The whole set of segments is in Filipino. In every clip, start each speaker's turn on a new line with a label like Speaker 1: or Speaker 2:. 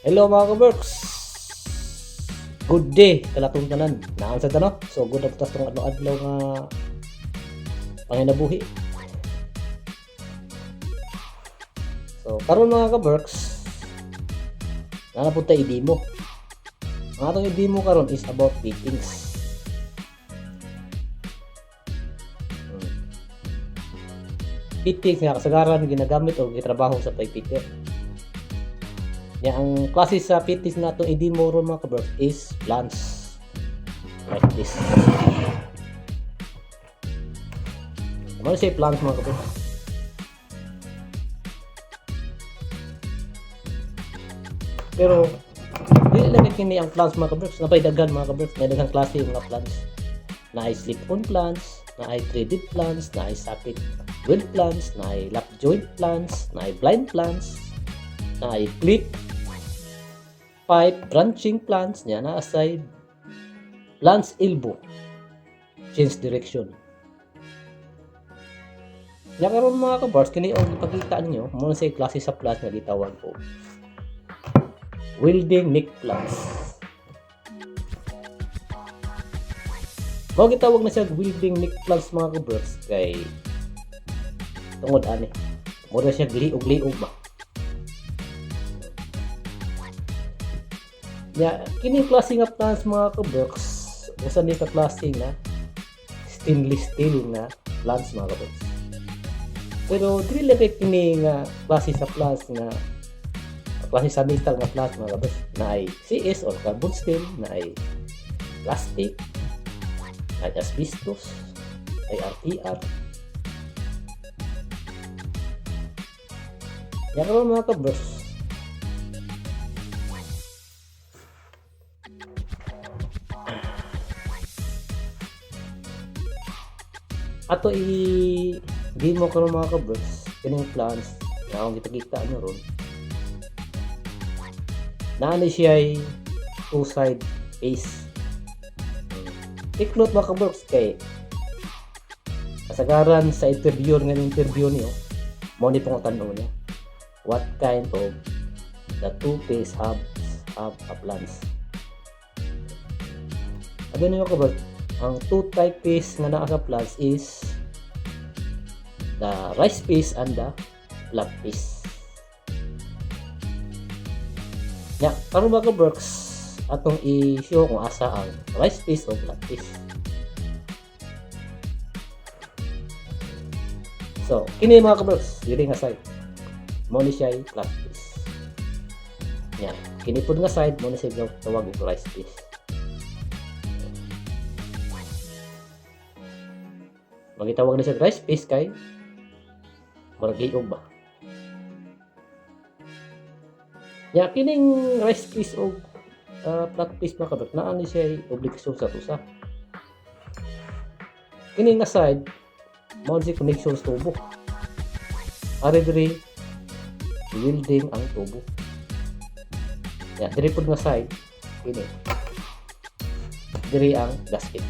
Speaker 1: Hello mga ka-works! Good day kalatong tanan. Naan sa tanong. So good after tong adlaw nga panginabuhi. So karon mga ka-works, nanapunta i-demo. Ang atong i-demo karon is about fittings. Fittings nga kasagaran ginagamit o gitrabaho sa pagpitter. Ya, ang klase sa fittings na itong i-demo ron mga ka-works is plants like this. Ano siya plants mga ka-works? Pero dili lang kini ang plants mga ka-works, napaydagan mga ka-works, may daghang klase yung mga plants. Na ay slip-on plants, na ay threaded plants, na ay socket weld plants, na ay lap joint plants, na ay blind plants, na ay clip pipe branching plants niya na aside plants elbow change direction. Ya karon mga ka-bars kini og ipakita ninyo mo sa klase sa plants nga gitawag ko welding neck plants. Mao gitawag na siya welding neck plants mga ka-bars kay tungod ani mo na siya gliog ba. Ya, kini klase nga plants mga ka-works, usa ni ka klase nga stainless steel nga plants mga ka-works. Pero dili lang kay kini nga klase sa plants nga klase sa metal nga plants mga ka-works, na ay CS or carbon steel, na ay plastic, na ay asbestos, ay RTR. Yan naman mga ka-works. Ato i-demo ko ng mga ka-works kining plants na akong kita nyo ron. Naano siya ay two-side face. Take note mga ka-works kay kasagaran sa interview niyo mo ni pong tanong niya what kind of the two-face have a plants. Sabi niyo ka-works, ang two type piece nga naa sa plants is the rice piece and the flat piece. Ya, karon mga ka-works atong i-show kung asa ang rice piece o flat piece. So, kini mga ka-works, diri nga side mo ni siya flat piece. Ya, kini pud nga side mo ni siya tawag og rice piece. Magitawag na siya rice piece kay margiog ba. Ya kining rice piece o flat piece mga kabak naa ni siya obligasyon sa tusa. Kini nga side mao si connection sa tubo. Ari diri welding ang tubo. Ya diri pud nga side kini. Diri ang gasket.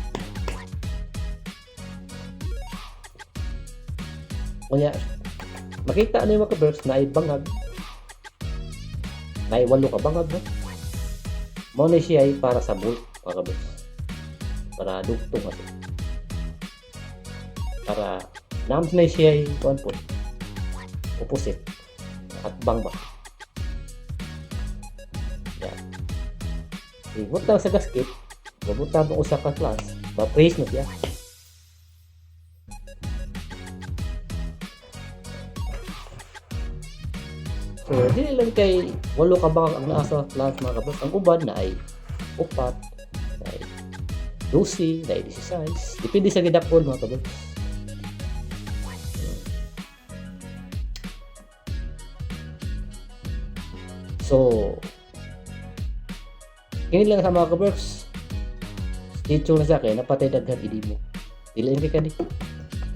Speaker 1: Kaya makita niyo mga ka-birds na ay bangag na ay 8 ka bangag no? Mao ni siya ay para sa bolt mga ka-birds para dugtong ato para naam na siya ay kuan po opposite at bang ba yan ibot lang sa gasket babutang mo usa ka class ba-praise na siya. So, dili lang kay 8 ka bangag ang naa sa plants mga kabos. Ang uban na ay 4, na ay 12, na ay 16. Depende sa gidapon mga kabos. So, kini lang sa mga kabos. Stay tuned na sa akin. Napatay daghan i-demo. Dili lang kay kani.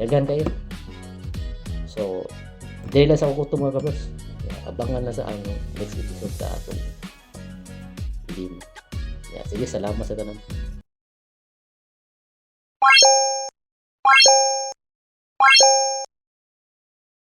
Speaker 1: Daghan kayo. So, dili lang sa kukuto mga kabos. Abangan na sa ang next episode sa atong video. Yeah, sige, salamat sa tanan.